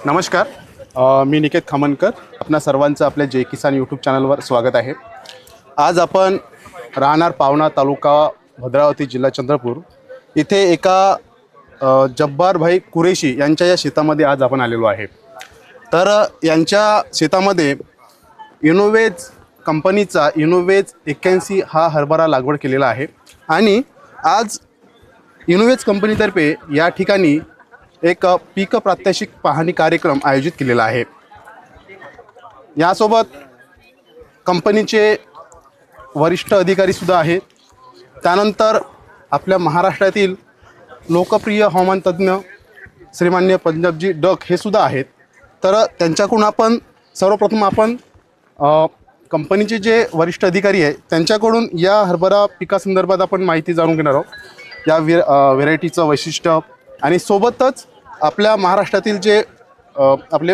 नमस्कार. मी निकेत खामनकर. आपणा सर्वांचं आपल्या जय किसान यूट्यूब चॅनलवर स्वागत आहे. आज आपण राहणार पावणा तालुका भद्रावती जिल्हा चंद्रपूर इथे एका जब्बार भाई कुरेशी यांच्या या शेतामध्ये आज आपण आलेलो आहे. तर यांच्या शेतामध्ये इनोवेज कंपनीचा इनोवेज 81 हा हरभरा लागवड केलेला आहे आणि आज इनोवेज कंपनीतर्फे या ठिकाणी एक पीक प्रात्यक्षिक पाहणी कार्यक्रम आयोजित केलेला आहे. यासोबत कंपनीचे वरिष्ठ अधिकारी सुद्धा आहेत. त्यानंतर आपल्या महाराष्ट्रातील लोकप्रिय हवामान तज्ज्ञ श्रीमान्य पंजाबजी डक हे सुद्धा आहेत. तर त्यांच्याकडून आपण सर्वप्रथम कंपनीचे जे वरिष्ठ अधिकारी आहे त्यांच्याकडून या हरभरा पिकासंदर्भात आपण माहिती जाणून घेणार आहोत. या व्हेरायटीचं वैशिष्ट्य आणि सोबतच आपल्या महाराष्ट्रातील जे आपले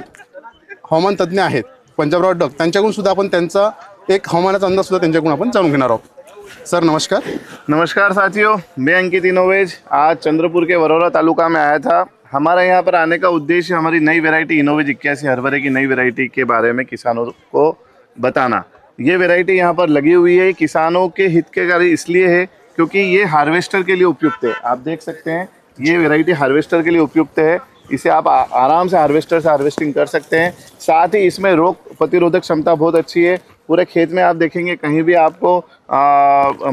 हवामान तज्ज्ञ आहेत पंजाबराव डक त्यांच्याकडून सुद्धा आपण त्यांचा एक हवामानाचा अंदाज सुद्धा त्यांच्याकडून आपण जाणून घेणार आहोत. सर नमस्कार. नमस्कार साथियों, मैं अंकित इनोवेज आज चंद्रपुर के वरोरा तालुका में आया था. हमारे यहाँ पर आने का उद्देश्य हमारी नई वैरायटी इनोवेज 81 हरभरे की नई वैरायटी के बारे में किसानों को बताना. ये वैरायटी यहाँ पर लगी हुई है, किसानों के हित के कार्य इसलिए है क्योंकि ये हार्वेस्टर के लिए उपयुक्त है. आप देख सकते हैं ये वैरायटी हार्वेस्टर के लिए उपयुक्त है. इसे आप आराम से हार्वेस्टर से हार्वेस्टिंग कर सकते हैं. साथ ही इसमें रोग प्रतिरोधक क्षमता बहुत अच्छी है. पूरे खेत में आप देखेंगे कहीं भी आपको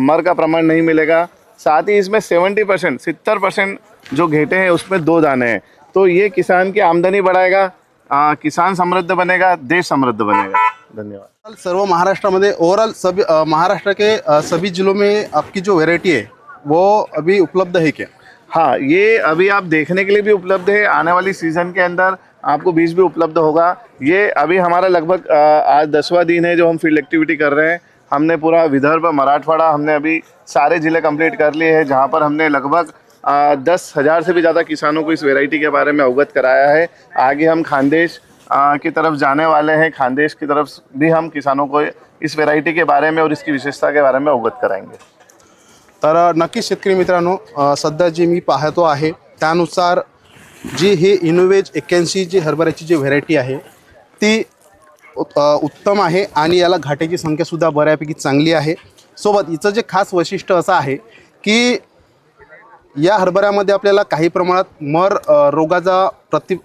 मर का प्रमाण नहीं मिलेगा. साथ ही इसमें 70% जो घेटे हैं उसमें 2 दाने हैं. तो ये किसान की आमदनी बढ़ाएगा, किसान समृद्ध बनेगा, देश समृद्ध बनेगा. धन्यवाद. सर्व महाराष्ट्रामध्ये ओवरऑल सभी महाराष्ट्र के सभी जिलों में आपकी जो वैरायटी है वो अभी उपलब्ध है क्या? हाँ, ये अभी आप देखने के लिए भी उपलब्ध है. आने वाली सीज़न के अंदर आपको बीज भी उपलब्ध होगा. ये अभी हमारा लगभग आज 10वां दिन है जो हम फील्ड एक्टिविटी कर रहे हैं. हमने पूरा विदर्भ मराठवाड़ा हमने अभी सारे ज़िले कंप्लीट कर लिए हैं जहाँ पर हमने लगभग 10,000 से भी ज़्यादा किसानों को इस वैरायटी के बारे में अवगत कराया है. आगे हम खानदेश की तरफ जाने वाले हैं. खानदेश की तरफ भी हम किसानों को इस वैरायटी के बारे में और इसकी विशेषता के बारे में अवगत कराएंगे. तर नक्कीच शेतकरी मित्रांनो, सध्या जे मी पाहतो आहे त्यानुसार जी ही इनोवेज 81 जी हरभऱ्याची जी व्हेरायटी आहे ती उत्तम आहे आणि याला घाट्याची संख्यासुद्धा बऱ्यापैकी चांगली आहे. सोबत हिचं जे खास वैशिष्ट्य असं आहे की या हरभऱ्यामध्ये आपल्याला काही प्रमाणात मर रोगाचा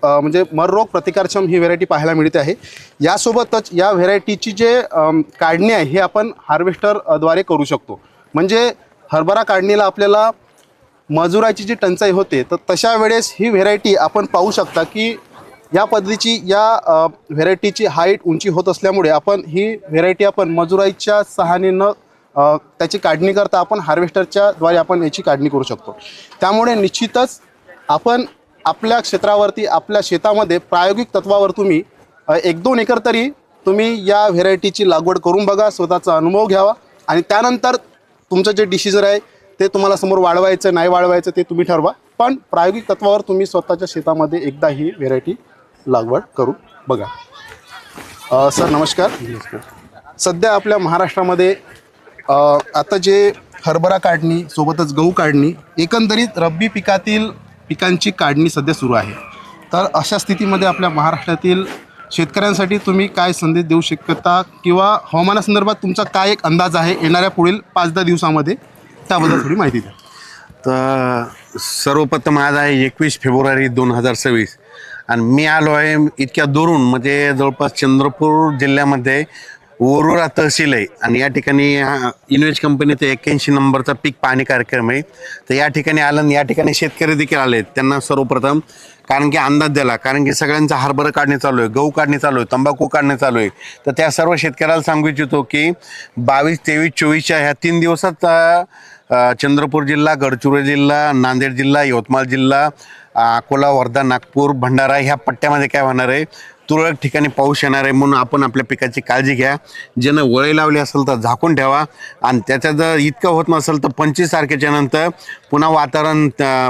म्हणजे मर रोग प्रतिकारक्षम ही व्हेरायटी पाहायला मिळते आहे. यासोबतच या व्हेरायटीची जे काढणी आहे हे आपण हार्वेस्टरद्वारे करू शकतो. म्हणजे हरभरा काढणीला आपल्याला मजुराची जी टंचाई होते तर तशा वेळेस ही व्हेरायटी आपण पाहू शकता की या पद्धतीची या व्हेरायटीची हाईट उंची होत असल्यामुळे आपण ही व्हेरायटी आपण मजुराईच्या सहाय्याने न त्याची काढणी करता आपण हार्वेस्टरच्या द्वारे आपण याची काढणी करू शकतो. त्यामुळे निश्चितच आपण आपल्या क्षेत्रावरती आपल्या शेतामध्ये प्रायोगिक तत्वावर तुम्ही 1-2 एकर तरी तुम्ही या व्हेरायटीची लागवड करून बघा, स्वतःचा अनुभव घ्यावा आणि त्यानंतर तुमचं जे डिसिजन आहे ते तुम्हाला समोर वाढवायचं नाही वाढवायचं ते तुम्ही ठरवा. पण प्रायोगिक तत्वावर तुम्ही स्वतःच्या शेतामध्ये एकदा ही व्हेरायटी लागवड करून बघा. सर नमस्कार. सध्या आपल्या महाराष्ट्रामध्ये आता जे हरभरा काढणी सोबतच गहू काढणी एकंदरीत रब्बी पिकातील पिकांची काढणी सध्या सुरू आहे. तर अशा स्थितीमध्ये आपल्या महाराष्ट्रातील शेतकऱ्यांसाठी तुम्ही काय संदेश देऊ शकता किंवा हवामानासंदर्भात तुमचा काय एक अंदाज आहे येणाऱ्या पुढील 5-10 दिवसामध्ये त्याबद्दल थोडी माहिती द्या. तर सर्वप्रथम आज आहे 21 फेब्रुवारी 2026 आणि मी आलो आहे इतक्या दुरून म्हणजे जवळपास चंद्रपूर जिल्ह्यामध्ये वरोरा तहसील आहे आणि या ठिकाणी इनोवेज कंपनीचा 81 नंबरचा पीक पाहणी कार्यक्रम आहे. तर या ठिकाणी आलं या ठिकाणी शेतकरी देखील आले. त्यांना सर्वप्रथम कारण की अंदाज दिला, कारण की सगळ्यांचा हरभरा काढणी चालू आहे, गहू काढणी चालू आहे, तंबाखू काढणी चालू आहे. तर त्या सर्व शेतकऱ्याला सांगू इच्छितो की 22, 23, 24च्या ह्या 3 दिवसात चंद्रपूर जिल्हा, गडचिरोली जिल्हा, नांदेड जिल्हा, यवतमाळ जिल्हा, अकोला, वर्धा, नागपूर, भंडारा ह्या पट्ट्यामध्ये काय होणार आहे तुरळक ठिकाणी पाऊस येणार आहे. म्हणून आपण आपल्या पिकाची काळजी घ्या. ज्यानं वळे लावली असेल तर झाकून ठेवा आणि त्याच्यात जर इतकं होत नसेल तर 25 तारखेच्या नंतर पुन्हा वातावरण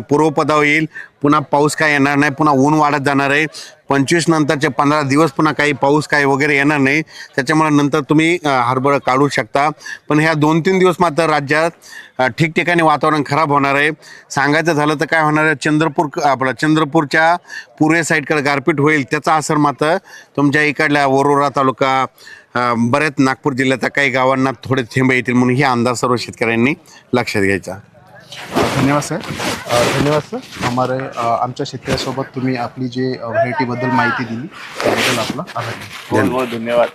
पूर्वपदावर येईल, पुन्हा पाऊस काय येणार नाही, पुन्हा ऊन वाढत जाणार आहे. 25 नंतरचे 15 दिवस पुन्हा काही पाऊस काही वगैरे येणार नाही, त्याच्यामुळे नंतर तुम्ही हरभरा काढू शकता. पण ह्या 2-3 दिवस मात्र राज्यात ठिकठिकाणी वातावरण खराब होणार आहे. सांगायचं झालं तर काय होणार आहे, चंद्रपूरच्या पूर्वे साईडकडे गारपीट होईल, त्याचा असर मात्र तुमच्या इकडल्या वरोरा तालुका बऱ्याच नागपूर जिल्ह्याच्या काही गावांना थोडे थेंब येतील, म्हणून हे अंदाज सर्व शेतकऱ्यांनी लक्षात घ्यायचा. धन्यवाद सर. धन्यवाद सर. आमच्या शेतकऱ्यासोबत तुम्ही आपली जे व्हरायटीबद्दल माहिती दिली त्याबद्दल आपला आभार. बहुत बहुत धन्यवाद.